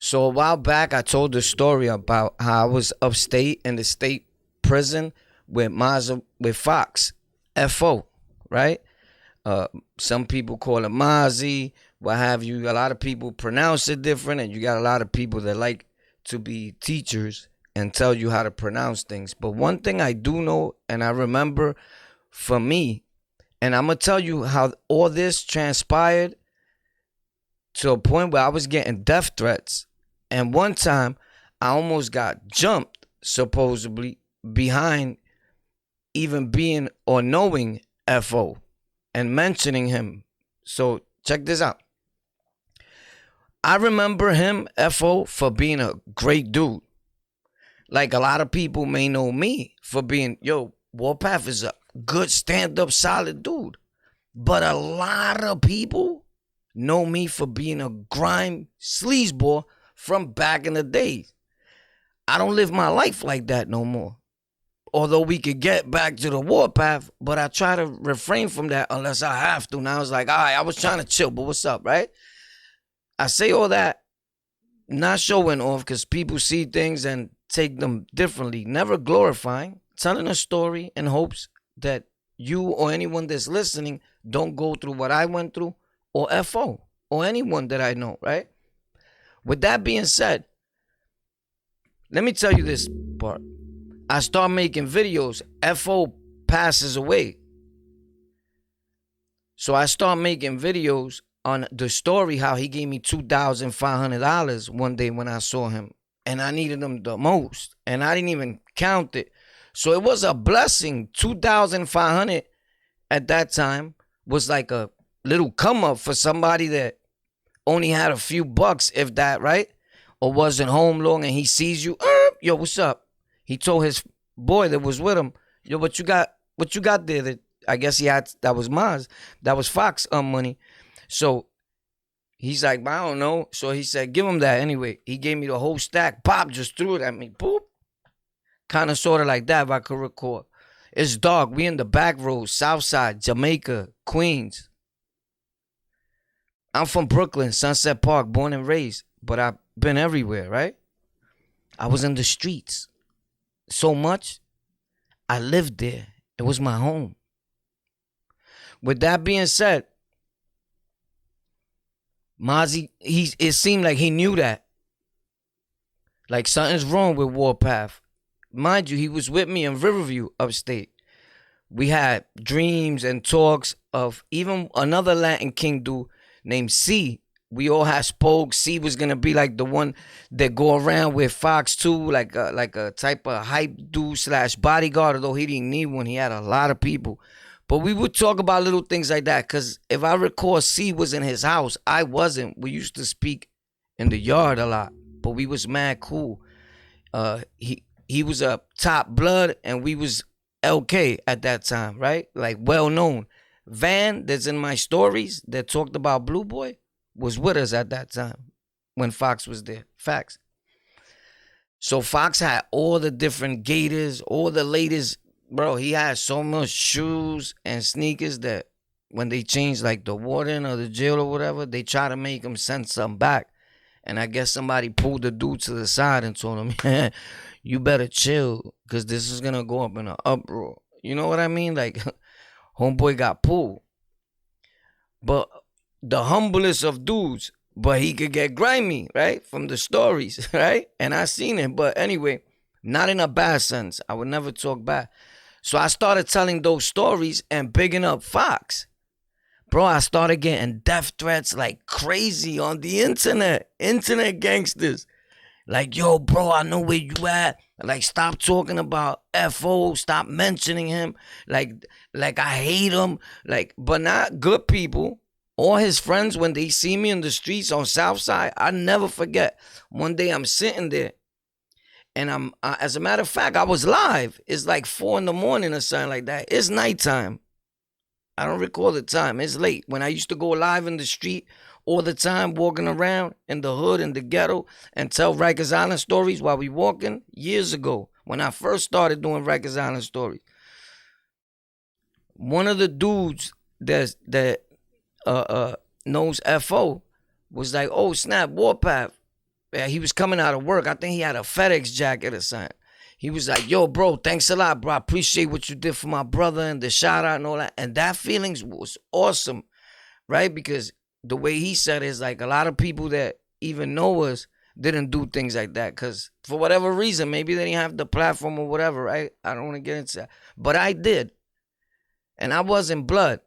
So a while back, I told the story about how I was upstate in the state prison with with Fox, Fo, right? Some people call it Mozzie, what have you. A lot of people pronounce it different, and you got a lot of people that like to be teachers and tell you how to pronounce things. But one thing I do know, and I remember for me, and I'm going to tell you how all this transpired to a point where I was getting death threats. And one time, I almost got jumped, supposedly, behind even being or knowing Fo and mentioning him. So check this out. I remember him, Fo, for being a great dude. Like a lot of people may know me for being, Warpath is a good stand-up, solid dude. But a lot of people know me for being a grime sleazeball from back in the days. I don't live my life like that no more. Although we could get back to the warpath, but I try to refrain from that unless I have to. Now it's like, all right, I was trying to chill, but what's up, right? I say all that, not showing off because people see things and take them differently. Never glorifying, telling a story in hopes that you or anyone that's listening don't go through what I went through, or Fo, or anyone that I know, right? With that being said, let me tell you this part. I start making videos. Fo passes away. So I start making videos on the story how he gave me $2,500 one day when I saw him. And I needed him the most. And I didn't even count it. So it was a blessing. $2,500 at that time was like a little come up for somebody that only had a few bucks, if that, right? Or wasn't home long and he sees you. Yo, what's up? He told his boy that was with him, yo, what you got there? That I guess he had, that was Maz. That was Fox money. So he's like, I don't know. So he said, give him that anyway. He gave me the whole stack. Pop just threw it at me. Boop. Kind of sort of like that, if I could recall. It's dark. We in the back roads, Southside, Jamaica, Queens. I'm from Brooklyn, Sunset Park, born and raised. But I've been everywhere, right? I was in the streets so much. I lived there. It was my home. With that being said, Mozzie, it seemed like he knew that. Like something's wrong with Warpath. Mind you, he was with me in Riverview, upstate. We had dreams and talks of even another Latin king dude named C. We all had spoke. C was gonna be like the one that go around with Fox too, like a type of hype dude / bodyguard. Although he didn't need one, he had a lot of people. But we would talk about little things like that. Cause if I recall, C was in his house. I wasn't. We used to speak in the yard a lot, but we was mad cool. He was a top blood, and we was LK at that time, right? Like well known. Van, that's in my stories that talked about Blue Boy, was with us at that time when Fox was there. Facts. So Fox had all the different gators, all the latest, bro. He had so much shoes and sneakers that when they changed like the warden or the jail or whatever, they try to make him send something back. And I guess somebody pulled the dude to the side and told him, you better chill because this is going to go up in an uproar. You know what I mean? Like, homeboy got pulled. But the humblest of dudes, but he could get grimy, right? From the stories, right? And I seen it. But anyway, not in a bad sense. I would never talk bad. So I started telling those stories and bigging up Fox. Bro, I started getting death threats like crazy on the internet. Internet gangsters. Like, yo, bro, I know where you at. Like, stop talking about Fo. Stop mentioning him. Like I hate him. Like, but not good people. All his friends, when they see me in the streets on Southside, I never forget. One day I'm sitting there. And as a matter of fact, I was live. It's like 4 a.m. or something like that. It's nighttime. I don't recall the time. It's late. When I used to go live in the street all the time, walking around in the hood, in the ghetto, and tell Rikers Island stories while we walking, years ago, when I first started doing Rikers Island stories. One of the dudes that knows Fo was like, oh, snap, Warpath. he was coming out of work. I think he had a FedEx jacket or something. He was like, yo, bro, thanks a lot, bro. I appreciate what you did for my brother and the shout out and all that. And that feelings was awesome, right? Because the way he said it is like a lot of people that even know us didn't do things like that. Because for whatever reason, maybe they didn't have the platform or whatever, right? I don't want to get into that. But I did. And I wasn't blood.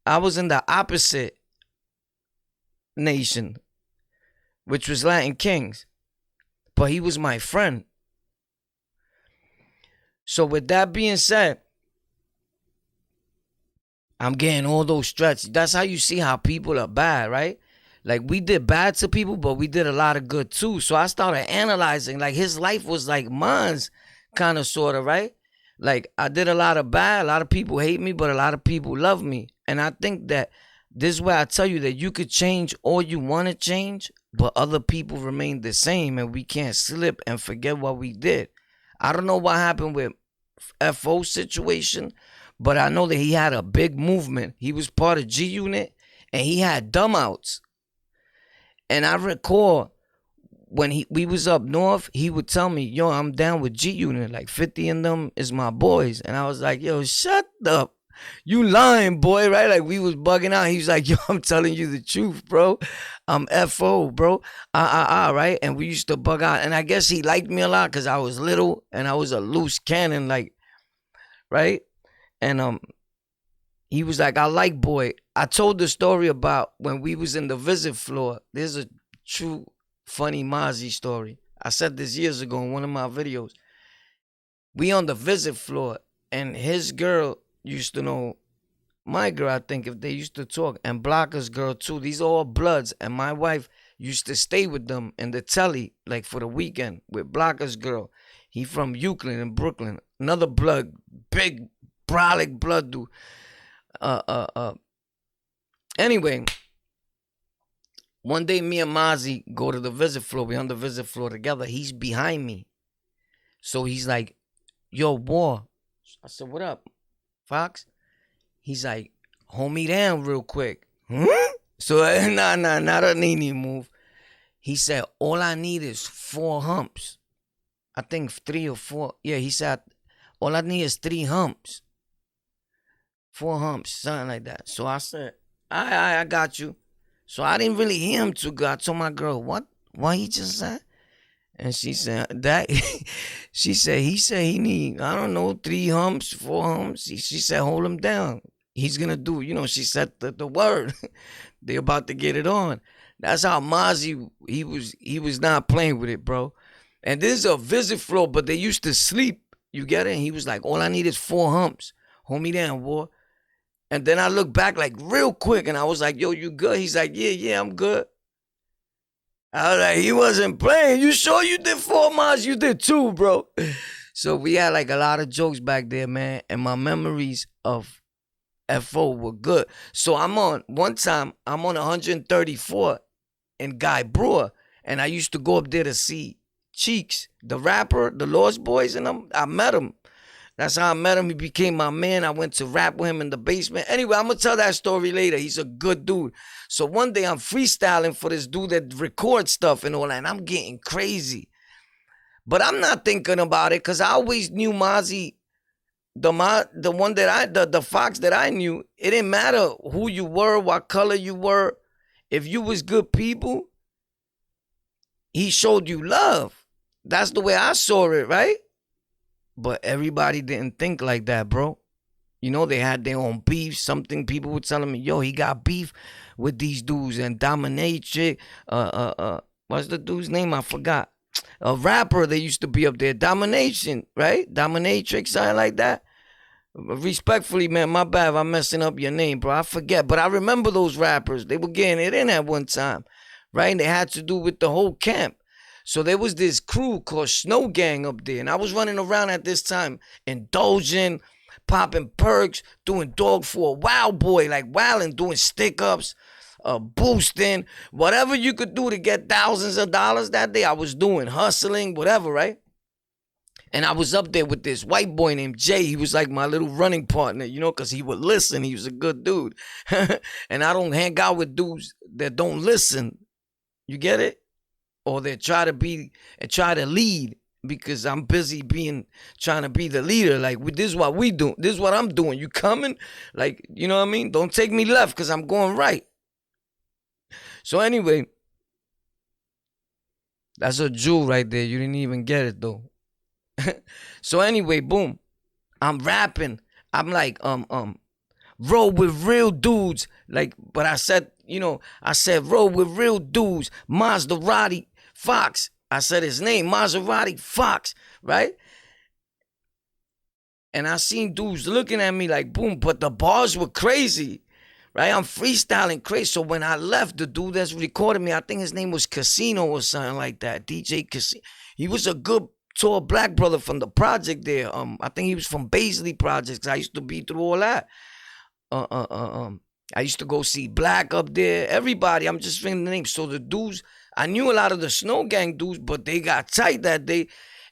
I was in the opposite nation, which was Latin Kings. But he was my friend. So with that being said, I'm getting all those threats. That's how you see how people are bad, right? Like, we did bad to people, but we did a lot of good too. So I started analyzing, like, his life was like mine's, kind of, sort of, right? Like, I did a lot of bad. A lot of people hate me, but a lot of people love me. And I think that this is where I tell you that you could change all you want to change, but other people remain the same, and we can't slip and forget what we did. I don't know what happened with FO situation, but I know that he had a big movement. He was part of G Unit, and he had Dumbouts. And I recall when we was up north, he would tell me, yo, I'm down with G Unit. Like 50 of them is my boys. And I was like, yo, shut up. You lying, boy, right? Like, we was bugging out. He was like, yo, I'm telling you the truth, bro. I'm FO, bro. Right? And we used to bug out. And I guess he liked me a lot because I was little and I was a loose cannon, like, right? And he was like, I like boy. I told the story about when we was in the visit floor. There's a true funny Mozzie story. I said this years ago in one of my videos. We on the visit floor, and his girl used to know my girl, I think, if they used to talk, and Blocker's girl too. These are all bloods, and my wife used to stay with them in the telly, like, for the weekend with Blocker's girl. He from Euclid in Brooklyn. Another blood, big, brolic blood dude. Anyway, one day me and Mozzie go to the visit floor. We on the visit floor together. He's behind me. So he's like, yo, boy. I said, what up, Fox? He's like, hold me down real quick. So, not a Nene move. He said, all I need is 4 humps. I think 3 or 4. Yeah, he said, all I need is 3 humps. 4 humps, something like that. So I said, I got you. So I didn't really hear him too good. I told my girl, what he just said? And she said, that, he said he need, I don't know, 3 humps, 4 humps. She said, hold him down. He's going to do, she said the word. They about to get it on. That's how Mozzie, he was not playing with it, bro. And this is a visit floor, but they used to sleep. You get it? And he was like, all I need is 4 humps. Hold me down, boy. And then I looked back like real quick, and I was like, yo, you good? He's like, yeah, I'm good. I was like, he wasn't playing. You sure you did 4 miles? You did 2, bro. So we had like a lot of jokes back there, man. And my memories of FO were good. So one time, I'm on 134 in Guy Brewer. And I used to go up there to see Cheeks, the rapper, the Lost Boys, and I met him. That's how I met him. He became my man. I went to rap with him in the basement. Anyway, I'm going to tell that story later. He's a good dude. So one day I'm freestyling for this dude that records stuff and all that, and I'm getting crazy. But I'm not thinking about it because I always knew Mozzie, the one that the Fox that I knew. It didn't matter who you were, what color you were. If you was good people, he showed you love. That's the way I saw it, right? But everybody didn't think like that, bro. They had their own beef. Something people were telling me, yo, he got beef with these dudes and Dominatrix. What's the dude's name? I forgot. A rapper that used to be up there. Domination, right? Dominatrix, something like that. Respectfully, man, my bad if I'm messing up your name, bro. I forget. But I remember those rappers. They were getting it in at one time, right? And they had to do with the whole camp. So there was this crew called Snow Gang up there. And I was running around at this time, indulging, popping perks, doing dog for a wild boy, like wilding, doing stick-ups, boosting, whatever you could do to get thousands of dollars that day, I was doing, hustling, whatever, right? And I was up there with this white boy named Jay. He was like my little running partner, because he would listen. He was a good dude. And I don't hang out with dudes that don't listen. You get it? or they try to lead because I'm busy trying to be the leader. Like, this is what we do. This is what I'm doing. You coming? Like, you know what I mean? Don't take me left because I'm going right. So anyway, that's a jewel right there. You didn't even get it though. So anyway, boom. I'm rapping. I'm like, roll with real dudes. Like, but I said, roll with real dudes. Mazaradi Fox. I said his name, Mazaradi Fox, right? And I seen dudes looking at me like, boom, but the bars were crazy, right? I'm freestyling crazy. So when I left, the dude that's recorded me, I think his name was Casino or something like that, DJ Casino. He was a good, tall black brother from the project there. I think he was from Baisley Projects. I used to be through all that. I used to go see Black up there. Everybody, I'm just thinking the names. So the dudes, I knew a lot of the Snow Gang dudes, but they got tight that day.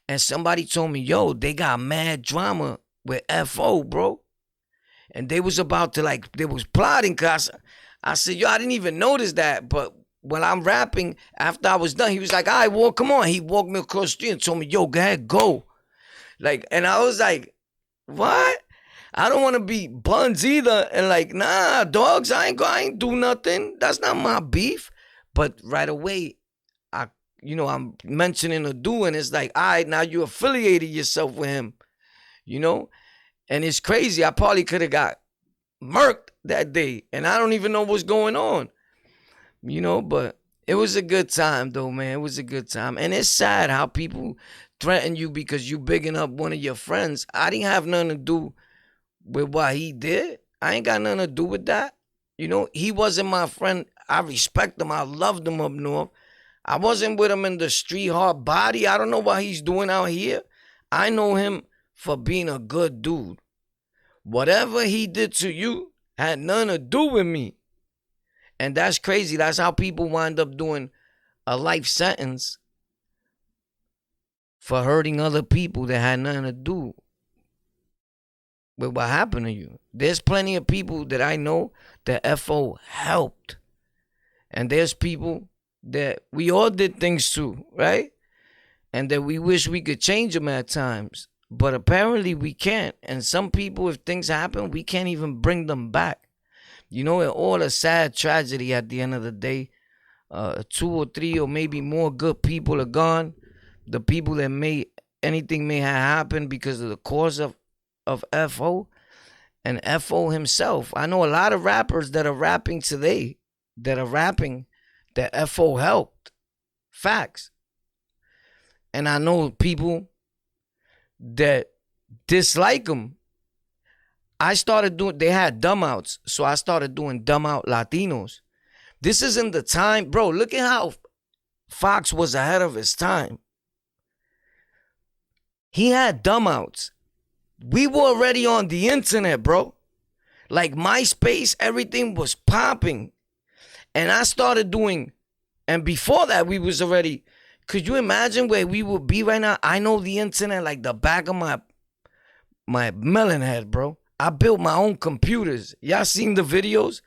And somebody told me, yo, they got mad drama with FO, bro. And they was about to, they was plotting. Cause I said, yo, I didn't even notice that. But when I'm rapping, after I was done, he was like, all right, well, come on. He walked me across the street and told me, yo, go ahead, go. And I was like, what? I don't want to be buns either. And nah, dogs, I ain't do nothing. That's not my beef. But right away, I'm mentioning a dude, and it's like, all right, now you affiliated yourself with him, And it's crazy. I probably could have got murked that day, and I don't even know what's going on, But it was a good time, though, man. It was a good time. And it's sad how people threaten you because you bigging up one of your friends. I didn't have nothing to do with what he did. I ain't got nothing to do with that. He wasn't my friend. I respect him. I loved him up north. I wasn't with him in the street hard body. I don't know what he's doing out here. I know him for being a good dude. Whatever he did to you had nothing to do with me. And that's crazy. That's how people wind up doing a life sentence for hurting other people that had nothing to do with what happened to you. There's plenty of people that I know that FO helped. And there's people that we all did things to, right? And that we wish we could change them at times. But apparently we can't. And some people, if things happen, we can't even bring them back. It's all a sad tragedy at the end of the day. 2 or 3 or maybe more good people are gone. The people that anything may have happened because of the cause of FO and FO himself. I know a lot of rappers that are rapping today that FO helped. Facts. And I know people that dislike him. They had Dumbouts, so I started doing Dumbout Latinos. This isn't the time, bro. Look at how Fox was ahead of his time. He had Dumbouts. We were already on the internet, bro. Like MySpace, everything was popping. And I started doing, and before that, we was already, could you imagine where we would be right now? I know the internet like the back of my melon head, bro. I built my own computers. Y'all seen the videos?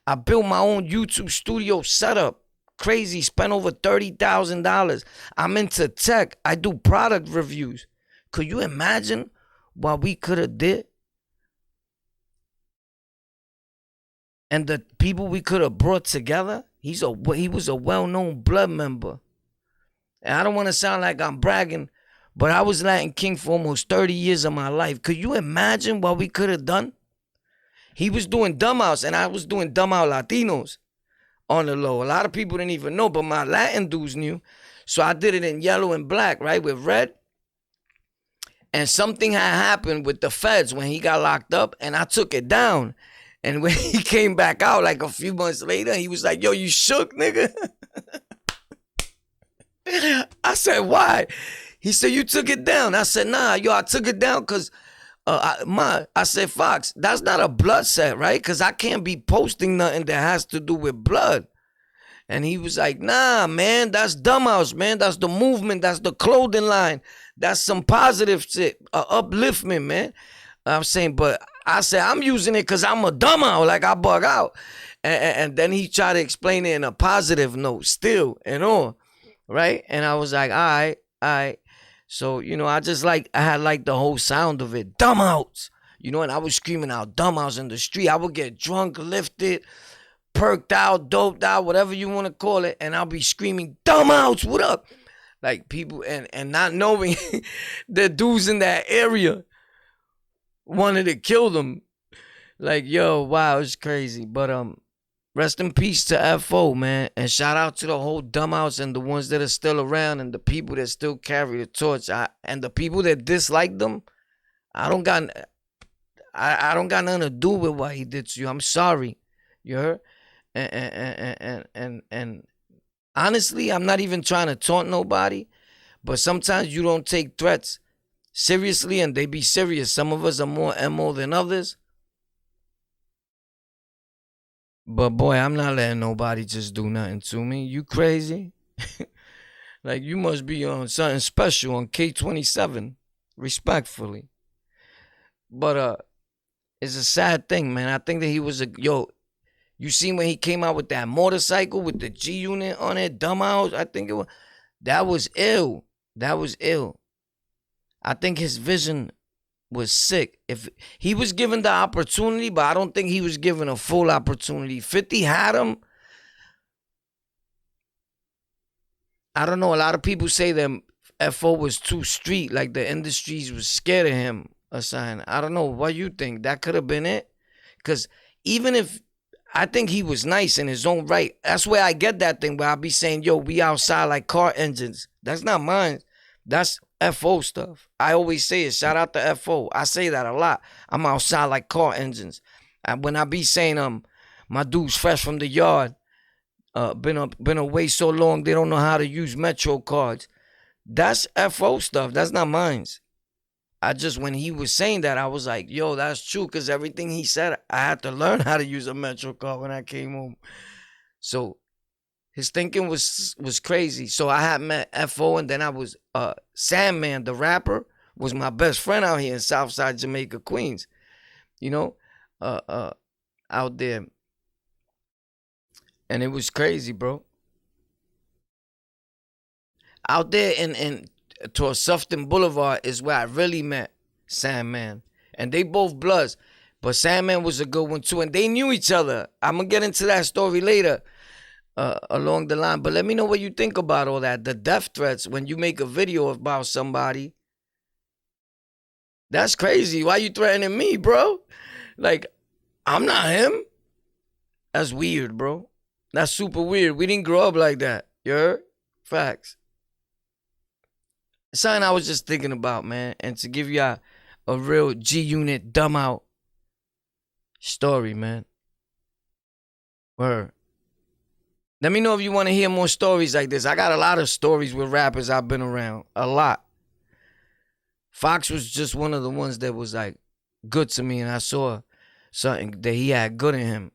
I built my own YouTube studio setup. Crazy, spent over $30,000. I'm into tech. I do product reviews. Could you imagine what we could have did? And the people we could have brought together. He was a well-known blood member. And I don't want to sound like I'm bragging, but I was Latin King for almost 30 years of my life. Could you imagine what we could have done? He was doing Dumbouts, and I was doing Dumbout Latinos on the low. A lot of people didn't even know, but my Latin dudes knew. So I did it in yellow and black, right, with red. And something had happened with the feds when he got locked up, and I took it down. And when he came back out like a few months later, he was like, yo, you shook, nigga? I said, why? He said, you took it down. I said, nah, yo, I took it down because, I said, Fox, that's not a blood set, right? Because I can't be posting nothing that has to do with blood. And he was like, nah, man, that's Dumbhouse, man. That's the movement. That's the clothing line. That's some positive shit, upliftment, man. I'm saying, but I said, I'm using it because I'm a dumbout, like I bug out. And then he tried to explain it in a positive note still and all. right? And I was like, all right. So, you know, I had like the whole sound of it, Dumbout. You know, and I was screaming out Dumbouts in the street. I would get drunk, lifted, perked out, doped out, whatever you want to call it, and I'll be screaming, Dumbouts, what up? Like people and not knowing the dudes in that area wanted to kill them. Like, yo, wow, it's crazy. But rest in peace to FO, man. And shout out to the whole dumbouts and the ones that are still around and the people that still carry the torch. And the people that dislike them, I don't got nothing to do with what he did to you. I'm sorry. You heard? And honestly, I'm not even trying to taunt nobody, but sometimes you don't take threats seriously and they be serious. Some of us are more MO than others. But boy, I'm not letting nobody just do nothing to me. You crazy? Like you must be on something special on K27, respectfully. But it's a sad thing, man. I think that he was you seen when he came out with that motorcycle with the G unit on it, Dumbout, I think that was ill. That was ill. I think his vision was sick. If he was given the opportunity, but I don't think he was given a full opportunity. 50 had him. I don't know. A lot of people say that FO was too street, like the industries was scared of him or something. I don't know. What you think? That could have been it? Because even if I think he was nice in his own right, that's where I get that thing where I be saying, yo, we outside like car engines. That's not mine. That's FO stuff. I always say it. Shout out to FO. I say that a lot. I'm outside like car engines. And when I be saying my dude's fresh from the yard, been away so long they don't know how to use Metro cards. That's FO stuff. That's not mine. I just, when he was saying that, I was like, yo, that's true, because everything he said, I had to learn how to use a Metro card when I came home. So his thinking was crazy. So I had met FO, and then I was Sandman, the rapper, was my best friend out here in Southside, Jamaica, Queens. You know, out there. And it was crazy, bro. Out there in towards Sufton Boulevard is where I really met Sandman. And they both bloods. But Sandman was a good one too. And they knew each other. I'm going to get into that story later along the line. But let me know what you think about all that. The death threats when you make a video about somebody. That's crazy. Why you threatening me, bro? Like, I'm not him. That's weird, bro. That's super weird. We didn't grow up like that. You heard? Facts. Something I was just thinking about, man. And to give you a real G-Unit Dumbout story, man. Word. Let me know if you want to hear more stories like this. I got a lot of stories with rappers I've been around. A lot. Fox was just one of the ones that was like good to me, and I saw something that he had good in him.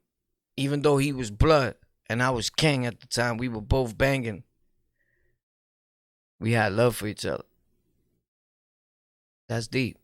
Even though he was blood and I was king at the time, we were both banging. We had love for each other. That's deep.